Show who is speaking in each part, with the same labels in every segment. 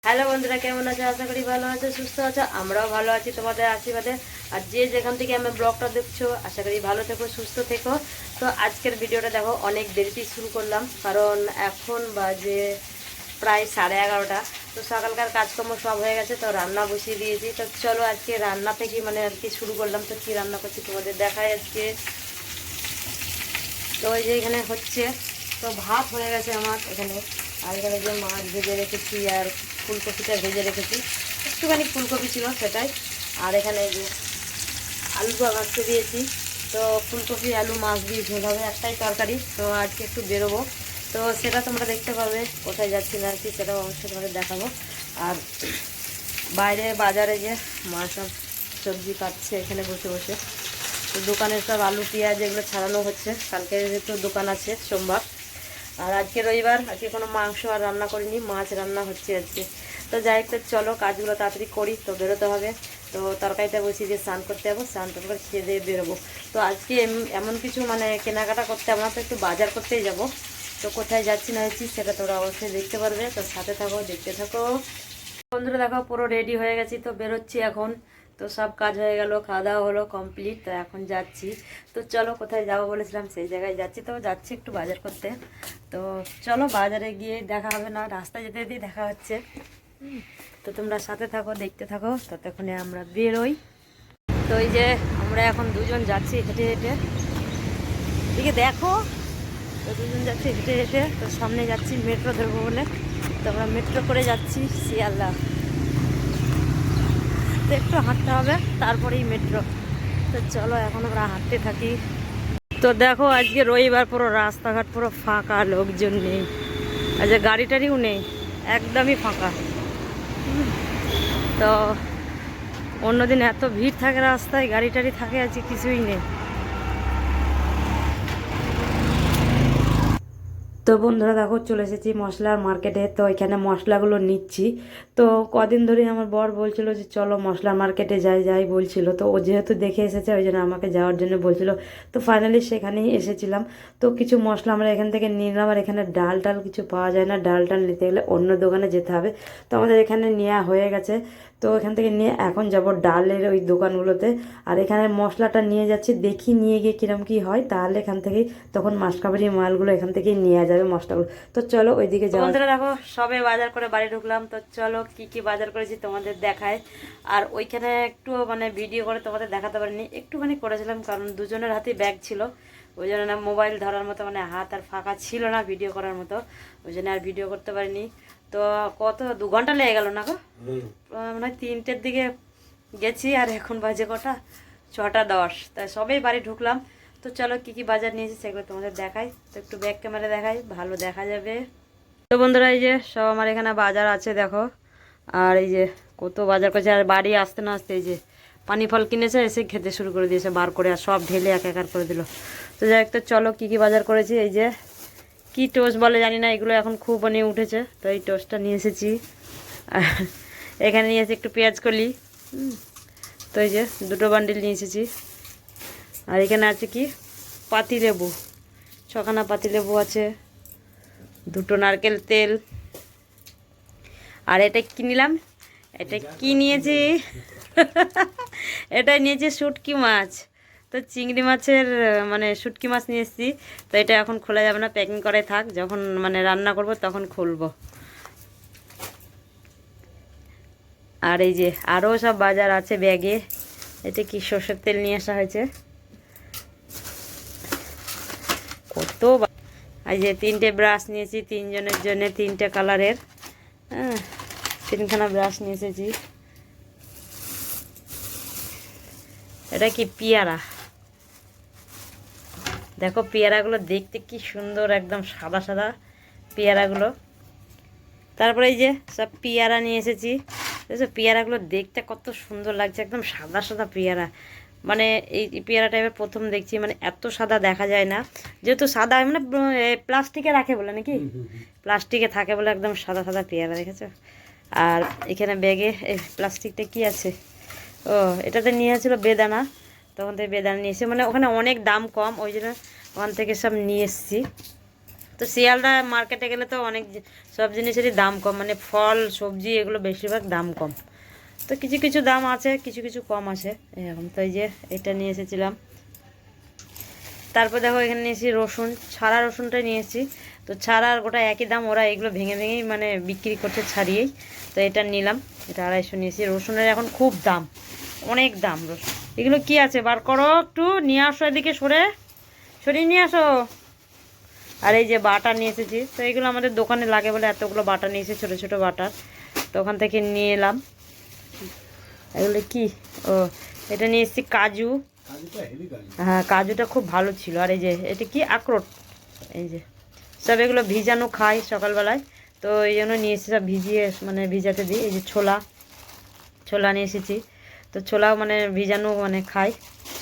Speaker 1: Hello বন্ধুরা, কেমন আছো? আশা করি ভালো আছো, সুস্থ আছো। আমরাও ভালো আছি তোমাদের আশীর্বাদে। আর যে যেখান থেকে আমার ব্লগটা দেখছো, আশা করি ভালো থেকো, সুস্থ থেকো। তো আজকের ভিডিওটা দেখো অনেক দেরিতেই শুরু করলাম, কারণ এখন বাজে প্রায় 11:30। তো সকালকার কাজকর্ম সব হয়ে গেছে, তো রান্না বসিয়ে দিয়েছি। তো চলো আজকে রান্না থেকে আর কি শুরু করলাম। তো কী রান্না করছি তোমাদের দেখাই আজকে। তো ওই যে এখানে হচ্ছে, তো ভাত হয়ে গেছে আমার এখানে। আর এখানে যে মাছ ভেজে রেখেছি আর ফুলকপিটা ভেজে রেখেছি, একটুখানি ফুলকপি ছিল সেটাই। আর এখানে যে আলু ভাজতে দিয়েছি। তো ফুলকপি আলু মাছ দিয়ে ঝোল হবে, একটাই তরকারি। তো আজকে একটু বেরোবো, তো সেটা তোমরা দেখতে পাবে। কোথায় যাচ্ছি না কি সেটাও অবশ্যই তোমাদের দেখাবো। আর বাইরে বাজারে যে মা সব সবজি কাটছে এখানে বসে বসে। তো দোকানের সব আলু পেঁয়াজ এগুলো ছাড়ানো হচ্ছে, কালকে যেহেতু দোকান আছে সোমবার। আর আজকে রবিবার, আজকে কোনো মাংস আর রান্না করিনি, মাছ রান্না হচ্ছে আজকে। তো যাই হোক, তো চলো কাজগুলো তাড়াতাড়ি করি, তো বেরোতে হবে। তো তরকারিটা বসিয়ে দিয়ে স্নান করতে যাবো, স্নান করে খেয়ে দিয়ে বেরোবো। তো আজকে এমন কিছু কেনাকাটা করতে আমরা তো একটু বাজার করতেই যাব। তো কোথায় যাচ্ছি না যাচ্ছি সেটা তোমরা অবশ্যই দেখতে পারবে, তো সাথে থাকো, দেখতে থাকো। বন্ধুরা দেখো পুরো রেডি হয়ে গেছি, তো বেরোচ্ছি এখন। তো সব কাজ হয়ে গেল, খাওয়া দাওয়া হলো কমপ্লিট, তো এখন যাচ্ছি। তো চলো কোথায় যাবো বলেছিলাম সেই জায়গায় যাচ্ছি। তো যাচ্ছি একটু বাজার করতে। তো চলো বাজারে গিয়ে দেখা হবে, না রাস্তায় যেতে যেতেই দেখা হচ্ছে। তো তোমরা সাথে থাকো, দেখতে থাকো, ততক্ষণে আমরা বেরোই। তো এই যে আমরা এখন দুজন যাচ্ছি হেঁটে হেঁটে, এদিকে দেখো। তো দুজন যাচ্ছি হেঁটে হেঁটে, তো সামনে যাচ্ছি মেট্রো ধরবো বলে। তো আমরা মেট্রো করে যাচ্ছি শিয়ালদা। তো একটু হাঁটতে হবে, তারপরেই মেট্রো। তো চলো এখন আমরা হাঁটতে থাকি। তো দেখো আজকে রবিবার, পুরো রাস্তাঘাট পুরো ফাঁকা, লোকজন নেই। আজকে গাড়ি টাড়িও নেই, একদমই ফাঁকা। তো অন্যদিন এত ভিড় থাকে রাস্তায়, গাড়ি টাড়ি থাকে, আজকে কিছুই নেই। তো বন্ধুরা দেখো চলে এসেছি মশলার মার্কেটে। তো এখানে মশলাগুলো নিচ্ছি। তো কদিন ধরে আমার বর বলছিল যে চলো মশলার মার্কেটে যাই যাই বলছিল। তো ও যেহেতু দেখে এসেছে ওই জন্য আমাকে যাওয়ার জন্য বলছিল। তো ফাইনালি সেখানেই এসেছিলাম। তো কিছু মশলা আমরা এখান থেকে নিলাম। আর এখানে ডাল টাল কিছু পাওয়া যায় না, ডাল টাল নিতে গেলে অন্য দোকানে যেতে হবে। তো আমাদের এখানে নেওয়া হয়ে গেছে। তো এখান থেকে নিয়ে এখন যাব ডালের ওই দোকানগুলোতে। আর এখানে মশলাটা নিয়ে যাচ্ছি, দেখি নিয়ে গিয়ে কিরম কি হয়, তাহলে এখান থেকেই তখন মাসকাবারি মালগুলো এখান থেকেই নেওয়া যাবে মশলাগুলো। তো চলো ওইদিকে যাও। বন্ধুরা দেখো সবে বাজার করে বাড়ি ঢুকলাম। তো চলো কি কি বাজার করেছি তোমাদের দেখায়। আর ওইখানে একটু ভিডিও করে তোমাদের দেখাতে পারিনি, একটুখানি করেছিলাম, কারণ দুজনের হাতেই ব্যাগ ছিল। ওই জন্য না মোবাইল ধরার মতো হাত আর ফাঁকা ছিল না ভিডিও করার মতো, ওই জন্য আর ভিডিও করতে পারিনি। তো কত 2 ঘন্টা লেগে গেল না গো, মানে 3টের দিকে গেছি। আর এখন বাজে কটা, 6টা 10। তাই সবেই বাড়ি ঢুকলাম। তো চলো কি কি বাজার নিয়েছি সেগুলো তোমাদের দেখাই। তো একটু ব্যাক ক্যামেরা দেখাই, ভালো দেখা যাবে। তো বন্ধুরা এই যে সব আমার এখানে বাজার আছে দেখো। আর এই যে কত বাজার করেছে। আর বাড়ি আসতে না আসতে এই যে পানি ফল কিনেছে, এসে খেতে শুরু করে দিয়েছে বার করে, আর সব ঢেলে একাকার করে দিল। তো যাই হোক, তো চলো কি কি বাজার করেছি। এই যে কি টোস্ট বলে জানি না, এগুলো এখন খুব উঠেছে। তো এই টোস্টটা নিয়ে এসেছি। আর এখানে নিয়ে এসেছি একটু পেঁয়াজ কলি। তো এই যে 2টো বান্ডিল নিয়ে এসেছি। আর এখানে আছে কি পাতিলেবু, 6খানা পাতিলেবু আছে, 2টো নারকেল তেল। আর এটা কি নিলাম, এটা কি নিয়েছি এটা নিয়েছি শুটকি মাছ। তো চিংড়ি মাছের শুটকি মাছ নিয়ে এসেছি। তো এটা এখন খোলা যাবে না, প্যাকিং করে থাক, যখন রান্না করব তখন খুলবো। আর এই যে আরও সব বাজার আছে ব্যাগে। এটা কি সর্ষের তেল নিয়ে আসা হয়েছে, কত। এই যে 3টে ব্রাশ নিয়েছি, 3জনের জন্য 3টে কালারের। হ্যাঁ 3খানা ব্রাশ নিয়ে এসেছি। এটা কি পেয়ারা, দেখো পেয়ারাগুলো দেখতে কি সুন্দর, একদম সাদা সাদা পেয়ারাগুলো। তারপরে এই যে সব পেয়ারা নিয়ে এসেছি। দেখছো পেয়ারাগুলো দেখতে কত সুন্দর লাগছে, একদম সাদা সাদা পেয়ারা। এই পেয়ারা টাইপের প্রথম দেখছি, এত সাদা দেখা যায় না, যেহেতু সাদা প্লাস্টিকে রাখে বলে নাকি, প্লাস্টিকে থাকে বলে একদম সাদা সাদা পেয়ারা, দেখেছো। আর এখানে ব্যাগে এই প্লাস্টিকটা কি আছে, ও এটাতে নিয়েছিল বেদানা, তখন থেকে বেদানা নিয়ে এসে ওখানে অনেক দাম কম, ওই জন্য ওখান থেকে সব নিয়ে এসেছি। তো তো শিয়ালদা মার্কেটে গেলে তো অনেক সব জিনিসেরই দাম কম, মানে ফল সবজি এগুলো বেশিরভাগ দাম কম। তো কিছু কিছু দাম আছে, কিছু কিছু কম আছে এরকম। তো এই যে এটা নিয়ে এসেছিলাম। তারপর দেখো এখানে নিয়েছি রসুন, ছাড়া রসুনটাই নিয়েছি। তো ছাড়া আর গোটা একই দাম, ওরা এগুলো ভেঙে ভেঙেই মানে বিক্রি করছে ছাড়িয়েই। তো এটা নিলাম, এটা 250 নিয়েছি। রসুনের এখন খুব দাম, অনেক দাম রসুন। এগুলো কি আছে বার করো, একটু নিয়ে আসো, এদিকে সরিয়ে নিয়ে আসো। আর এই যে বাটার নিয়ে এসেছি। তো এগুলো আমাদের দোকানে লাগে বলে এতগুলো বাটার নিয়েছি, ছোটো ছোটো বাটার। তো ওখান থেকে নিয়ে এলাম। এগুলো কি, ও এটা নিয়ে এসেছি কাজু। হ্যাঁ কাজুটা খুব ভালো ছিল। আর এই যে এটা কি আখরোট, এই যে সব এগুলো ভিজানো খাই সকালবেলায়। তো এই জন্য নিয়ে এসেছি সব ভিজিয়ে, মানে ভিজাতে দিই। এই যে ছোলা নিয়ে এসেছি। তো ছোলাও মানে ভিজানো মানে খাই,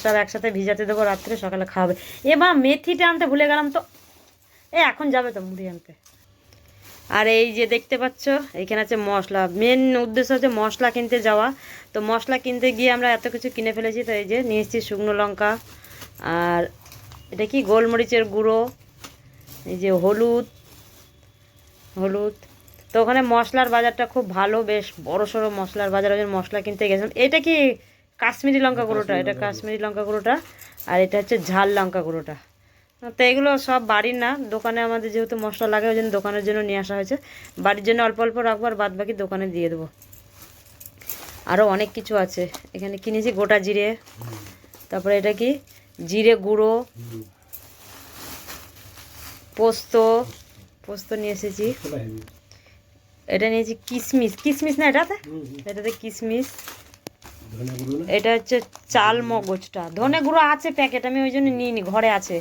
Speaker 1: সব একসাথে ভিজাতে দেবো, রাত্রে সকালে খাওয়াবে। এবার মেথিটা আনতে ভুলে গেলাম, তো এখন যাবে তো মুড়ি আনতে। আর এই যে দেখতে পাচ্ছ এখানে আছে মশলা, মেন উদ্দেশ্য হচ্ছে মশলা কিনতে যাওয়া। তো মশলা কিনতে গিয়ে আমরা এত কিছু কিনে ফেলেছি। তো এই যে নিয়ে এসেছি শুকনো লঙ্কা, আর এটা কি গোলমরিচের গুঁড়ো, এই যে হলুদ। তো ওখানে মশলার বাজারটা খুব ভালো, বেশ বড় সড়ো মশলার বাজার। ওই মশলা কিনতে গেছিলাম। এটা কি কাশ্মীরি লঙ্কা গুঁড়োটা, এটা কাশ্মীরি লঙ্কা গুঁড়োটা। আর এটা হচ্ছে ঝাল লঙ্কা গুঁড়োটা। তো এগুলো সব বাড়ির না, দোকানে আমাদের যেহেতু মশলা লাগে ওই জন্য দোকানের জন্য নিয়ে আসা হয়েছে। বাড়ির জন্য অল্প অল্প রাখবো, আর বাদ বাকি দোকানে দিয়ে দেবো। আরও অনেক কিছু আছে এখানে কিনেছি, গোটা জিরে, তারপরে এটা কি জিরে গুঁড়ো, পোস্ত নিয়ে এসেছি। এটা নিয়েছি কিশমিশ না এটাতে কিশমিশ। এটা হচ্ছে চাল মগজটা, ধনে গুঁড়ো আছে প্যাকেট, আমি ওই জন্য নিইনি, ঘরে আছে।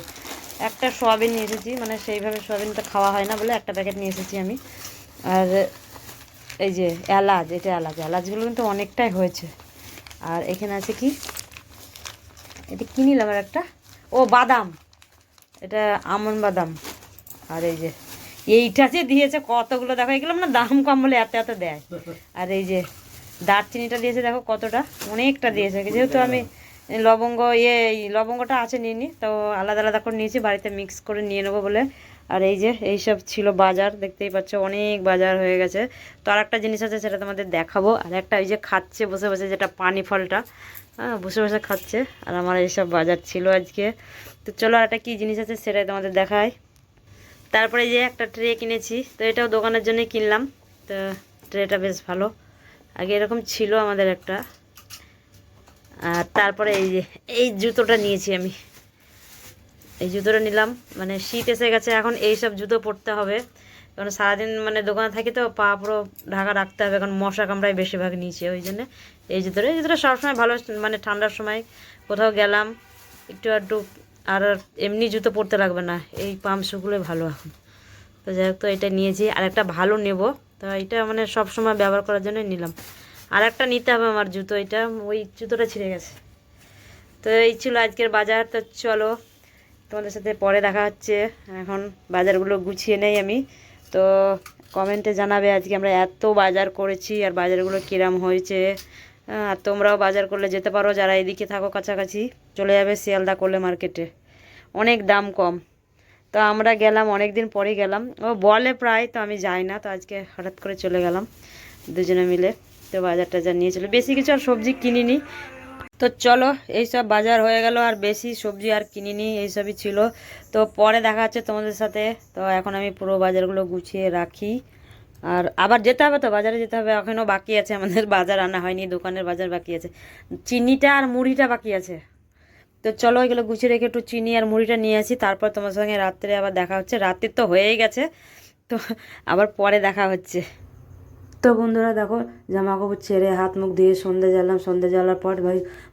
Speaker 1: একটা সোয়াবিন নিয়ে এসেছি, মানে সেইভাবে সোয়াবিনটা খাওয়া হয় না বলে একটা প্যাকেট নিয়ে এসেছি আমি। আর এই যে এলাচ, এটা এলাচগুলো কিন্তু অনেকটাই হয়েছে। আর এখানে আছে কি, এটা কি নিলাম আর একটা, ও বাদাম, এটা আমন বাদাম। আর এই যে এইটা যে দিয়েছে কতগুলো, দেখো এগুলো না দাম কম বলে এত এত দেয়। আর এই যে দারচিনিটা দিয়েছে, দেখো কতটা, অনেকটা দিয়েছে। যেহেতু আমি লবঙ্গটা আছে নিইনি, তো আলাদা আলাদা করে নিয়েছি, বাড়িতে মিক্স করে নিয়ে নেবো বলে। আর এই যে এইসব ছিল বাজার, দেখতেই পাচ্ছ অনেক বাজার হয়ে গেছে। তো আর একটা জিনিস আছে, সেটা তোমাদের দেখাবো। আর একটা ওই যে খাচ্ছে বসে বসে, যেটা পানি ফলটা, হ্যাঁ বসে বসে খাচ্ছে। আর আমার এইসব বাজার ছিল আজকে। তো চলো আর একটা কী জিনিস আছে সেটাই তোমাদের দেখায়। তারপরে যে একটা ট্রে কিনেছি, তো এটাও দোকানের জন্যই কিনলাম। তো ট্রেটা বেশ ভালো, আগে এরকম ছিল আমাদের একটা। আর তারপরে এই জুতোটা নিয়েছি আমি, এই জুতোটা নিলাম। মানে শীত এসে গেছে, এখন এই সব জুতো পরতে হবে, কারণ সারাদিন মানে দোকানে থাকি তো পা পুরো ঢাকা রাখতে হবে, কারণ মশা কামড়ায় বেশিরভাগ নিয়েছি। ওই জন্য এই জুতোটা সবসময় ভালো, মানে ঠান্ডার সময় কোথাও গেলাম একটু একটু, আর এমনি জুতো পরতে লাগবে না, এই পাম্প শুগুলোই ভালো এখন। তো যাই হোক, তো এটা নিয়েছি, আর একটা ভালো নেব। তো এটা মানে সব সময় ব্যবহার করার জন্যই নিলাম। আর একটা নিতে হবে আমার জুতো, এটা ওই জুতোটা ছিঁড়ে গেছে। তো এই ছিল আজকের বাজার। তো চলো তোমাদের সাথে পরে দেখা হচ্ছে, এখন বাজারগুলো গুছিয়ে নেই আমি। তো কমেন্টে জানাবে আজকে আমরা এত বাজার করেছি আর বাজারগুলো কিরাম হয়েছে। আর তোমরাও বাজার করলে যেতে পারো, যারা এদিকে থাকো কাছাকাছি, চলে যাবে শিয়ালদা করলে মার্কেটে, অনেক দাম কম। তো আমরা গেলাম, অনেক দিন পরে গেলাম, ও বলে প্রায়, তো আমি যাই না, তো আজকে হঠাৎ করে চলে গেলাম দুজনে মিলে। তো বাজার টাজার নিয়ে চলো, বেশি কিছু আর সবজি কিনিনি। তো চলো এইসব বাজার হয়ে গেল, আর বেশি সবজি আর কিনিনি, এইসবই ছিল। তো পরে দেখা হচ্ছে তোমাদের সাথে। তো এখন আমি পুরো বাজারগুলো গুছিয়ে রাখি, আর আবার যেতে হবে, তো বাজারে যেতে হবে, এখনও বাকি আছে আমাদের বাজার আনা হয়নি, দোকানের বাজার বাকি আছে, চিনিটা আর মুড়িটা বাকি আছে। তো চলো এগুলো গুছিয়ে রেখে একটু চিনি আর মুড়িটা নিয়ে আসি, তারপর তোমার সঙ্গে রাত্রে আবার দেখা হচ্ছে। রাত্রির তো হয়েই গেছে, তো আবার পরে দেখা হচ্ছে। তো বন্ধুরা দেখো, জামা কাপড় ছেড়ে হাত মুখ দিয়ে সন্ধে জ্বালার পর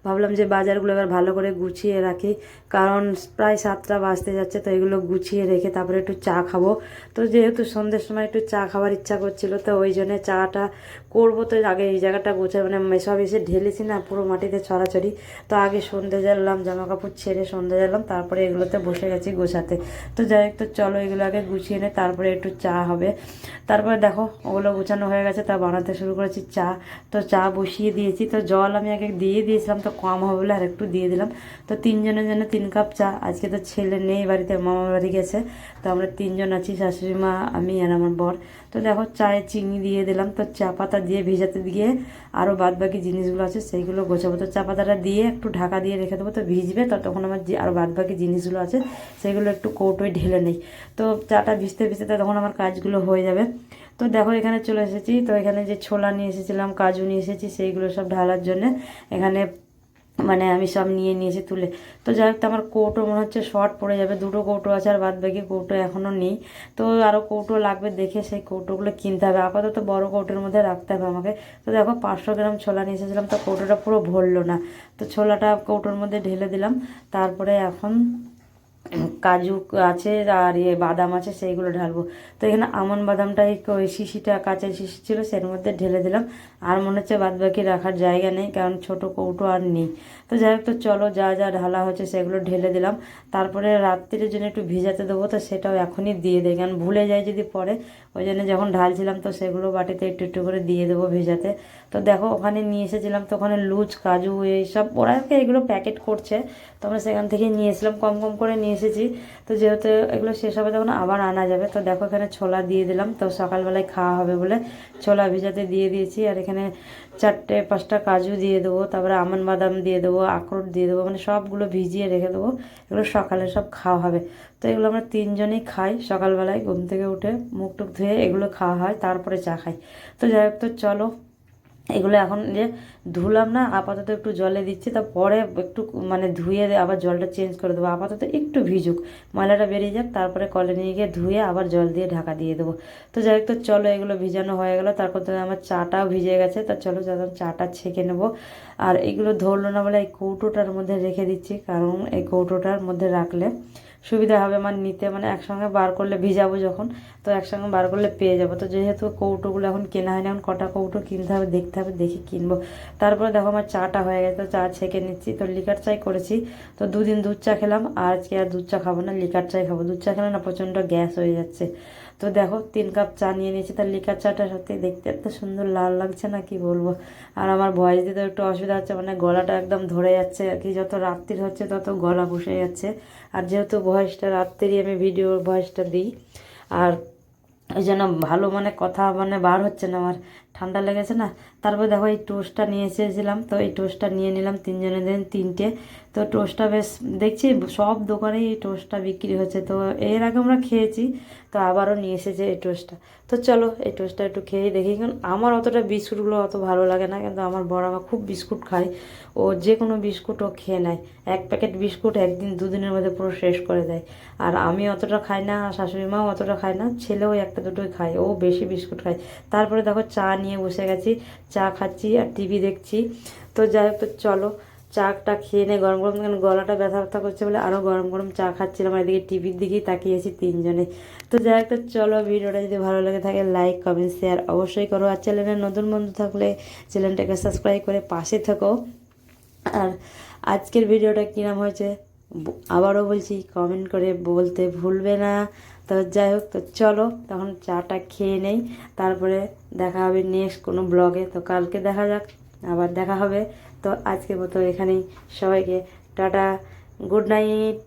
Speaker 1: ভাবলাম যে বাজারগুলো এবার ভালো করে গুছিয়ে রাখি, কারণ প্রায় 7টা বাজতে যাচ্ছে। তো এগুলো গুছিয়ে রেখে তারপরে একটু চা খাবো। তো যেহেতু সন্ধ্যের সময় একটু চা খাওয়ার ইচ্ছা করছিল, তো ওই জন্য চাটা করবো। তো আগে এই জায়গাটা গোছাই, মানে সব এসে ঢেলেছি না পুরো মাটিতে ছড়াছড়ি। তো আগে সন্ধে জ্বাললাম, জামা কাপড় ছেড়ে সন্ধে জ্বাললাম, তারপরে এগুলোতে বসে গেছি গোছাতে। তো যাই হোক, তো চলো এগুলো আগে গুছিয়ে নে, তারপরে একটু চা হবে। তারপরে দেখো ওগুলো গোছানো হয়ে গেছে, গেছে, তা বানাতে শুরু করেছি চা। তো চা বসিয়ে দিয়েছি, তো জল আমি আগে দিয়ে দিয়েছিলাম, তো কম হবে বলে আর একটু দিয়ে দিলাম। তো 3 জনের জন্য 3 কাপ চা। আজকে তো ছেলে নেই বাড়িতে, মামার বাড়ি গেছে, তো আমরা 3জন আছি, শাশুড়ি মা, আমি আর আমার বর। তো দেখো চায়ে চিনি দিয়ে দিলাম, তো চা পাতা দিয়ে ভিজাতে দিয়ে আরও বাদ বাকি জিনিসগুলো আছে সেইগুলো গোছাবো। তো চা পাতাটা দিয়ে একটু ঢাকা দিয়ে রেখে দেবো, তো ভিজবে, তো তখন আমার যে আরও বাদ বাকি জিনিসগুলো আছে সেগুলো একটু কৌটোয় ঢেলে নেই। তো চাটা ভিজতে ভিজতে তখন আমার কাজগুলো হয়ে যাবে। তো দেখো এখানে চলে এসেছি, তো এখানে যে ছোলা নিয়ে এসেছিলাম, কাজু নিয়ে এসেছি, সেইগুলো সব ঢালার জন্যে এখানে মানে আমি সব নিয়ে নিয়েছি তুলে। তো যাই হোক, তো আমার কৌটো মনে হচ্ছে শর্ট পড়ে যাবে, 2টো কৌটো আছে আর বাদ বাকি কৌটো এখনও নেই। তো আরও কৌটো লাগবে, দেখে সেই কৌটোগুলো কিনতে হবে। আপাতত বড় কৌটোর মধ্যে রাখতে হবে আমাকে। তো দেখো 500 গ্রাম ছোলা নিয়ে এসেছিলাম, তো কৌটোটা পুরো ভরলো না। তো ছোলাটা কৌটোর মধ্যে ঢেলে দিলাম। তারপরে এখন কাজু আছে আর বাদাম আছে, সেইগুলো ঢালবো। তো এখানে আমন বাদামটা ওই শিশিটা, কাঁচের শিশি ছিল, সের মধ্যে ঢেলে দিলাম। আর মনে হচ্ছে বাদ বাকি রাখার জায়গা নেই, কারণ ছোট কৌটো আর নেই। তো যাই হোক, তো চলো যা যা ঢালা হচ্ছে সেগুলো ঢেলে দিলাম। তারপরে রাত্রির জন্য একটু ভিজাতে দেবো, তো সেটাও এখনই দিয়ে দেয়, কারণ ভুলে যাই যদি পরে। ওই জন্য যখন ঢালছিলাম তো সেগুলো বাটিতে একটু একটু করে দিয়ে দেবো ভেজাতে। তো দেখো ওখানে নিয়ে এসেছিলাম, তো ওখানে লুজ, কাজু, এইসব ওরা এগুলো প্যাকেট করছে, তো আমরা সেখান থেকে নিয়ে এসেছিলাম, কম কম করে নিয়ে এসেছি। তো যেহেতু এগুলো শেষ হবে তখন আবার আনা যাবে। তো দেখো এখানে ছোলা দিয়ে দিলাম, তো সকালবেলায় খাওয়া হবে বলে ছোলা ভিজাতে দিয়ে দিয়েছি। আর এখানে 4-5টা কাজু দিয়ে দেবো, তারপরে আমন বাদাম দিয়ে দেবো, আখরোট দিয়ে দেবো, মানে সবগুলো ভিজিয়ে রেখে দেবো। এগুলো সকালে সব খাওয়া হবে। তো এগুলো আমরা 3জনেই খাই, সকালবেলায় ঘুম থেকে উঠে মুখ টুক ধুয়ে এগুলো খাওয়া হয়, তারপরে চা খাই। তো যাই হোক, তো চলো এগুলো এখন যে ধুলাম না, আপাতত একটু জলে দিচ্ছি, তারপরে একটু মানে ধুয়ে আবার জলটা চেঞ্জ করে দেবো। আপাতত একটু ভিজুক, ময়লাটা বেরিয়ে যাক, তারপরে কলে নিয়ে গিয়ে ধুয়ে আবার জল দিয়ে ঢাকা দিয়ে দেবো। তো যাই হোক, তো চলো এগুলো ভিজানো হয়ে গেলো, তারপর তো আমার চাটাও ভিজে গেছে। তো চলো যখন চাটা ছেঁকে নেবো। আর এগুলো ধরলো না বলে এই কৌটোটার মধ্যে রেখে দিচ্ছি, কারণ এই কৌটোটার মধ্যে রাখলে সুবিধা হবে আমার নিতে, মানে একসঙ্গে বার করলে ভিজাবো যখন, তো একসঙ্গে বার করলে পেয়ে যাবো। তো যেহেতু কৌটোগুলো এখন কেনা হয় না, এখন কটা কৌটো কিনতে হবে দেখতে হবে, দেখে কিনবো। তারপরে দেখো আমার চাটা হয়ে গেছে, তো চা ছেঁকে নিচ্ছি। তো লিকার চাই করেছি, তো 2 দিন দুধ চা খেলাম, আর আজকে আর দুধ চা খাবো না, লিকার চাই খাবো। দুধ চা খেলে না প্রচণ্ড গ্যাস হয়ে যাচ্ছে। তো দেখো 3 কাপ চা নিয়ে নিয়েছি, তার লিকার চাটা সত্যি দেখতে এত সুন্দর লাল লাগছে না, কি বলবো। আর আমার ভয়েস দিতে একটু অসুবিধা হচ্ছে, মানে গলাটা একদম ধরে যাচ্ছে আর কি, যত রাত্রির হচ্ছে তত গলা বসে যাচ্ছে। আর যেহেতু ভয়েসটা রাত্রেই আমি ভিডিও ভয়েসটা দিই, আর ওই জন্য ভালো মানে কথা মানে বার হচ্ছে না, আমার ঠান্ডা লেগেছে না। তারপর দেখো এই টোস্টটা নিয়ে এসেছিলাম, তো এই টোস্টটা নিয়ে নিলাম, 3জনের দিন 3টে। তো টোস্টটা বেশ দেখছি সব দোকানেই এই টোস্টটা বিক্রি হচ্ছে, তো এর আগে আমরা খেয়েছি, তো আবারও নিয়ে এসেছে এই টোস্টটা। তো চলো এই টোস্টটা একটু খেয়ে দেখি, কারণ আমার অতটা বিস্কুটগুলো অত ভালো লাগে না, কিন্তু আমার বড় আমার খুব বিস্কুট খায়, ও যে কোনো বিস্কুট ও খেয়ে নেয়। 1 প্যাকেট বিস্কুট 1 দিন 2 দিনের মধ্যে পুরো শেষ করে দেয়। আর আমি অতটা খাই না, শাশুড়ি মাও অতটা খায় না, ছেলেও 1টা 2টোই খায়, ও বেশি বিস্কুট খায়। তারপরে দেখো চা নিয়ে বসে গেছি, চা খাচ্ছি আর টিভি দেখছি। তো যাই হোক, তো চলো চাটা খেয়ে নে, গরম গরম, কেন গলাটা ব্যথা ব্যথা করছে বলে আরও গরম গরম চা খাচ্ছিলাম, আর এদিকে টিভির দিকেই তাকিয়েছি 3জনে। তো যাই হোক, তো চলো ভিডিওটা যদি ভালো লাগে থাকে লাইক কমেন্ট শেয়ার অবশ্যই করো, আর চ্যানেলে নতুন বন্ধু থাকলে চ্যানেলটাকে সাবস্ক্রাইব করে পাশে থাকো। আর আজকের ভিডিওটা কিরম হয়েছে আবারও বলছি, কমেন্ট করে বলতে ভুলবে না। তো যাই হোক, তো চলো তখন চাটা খেয়ে নেই, তারপরে দেখা হবে নেক্সট কোনো ব্লগে। তো কালকে দেখা যাক, আবার দেখা হবে। তো আজকের মতো এখানেই, সবাইকে টাটা, গুড নাইট।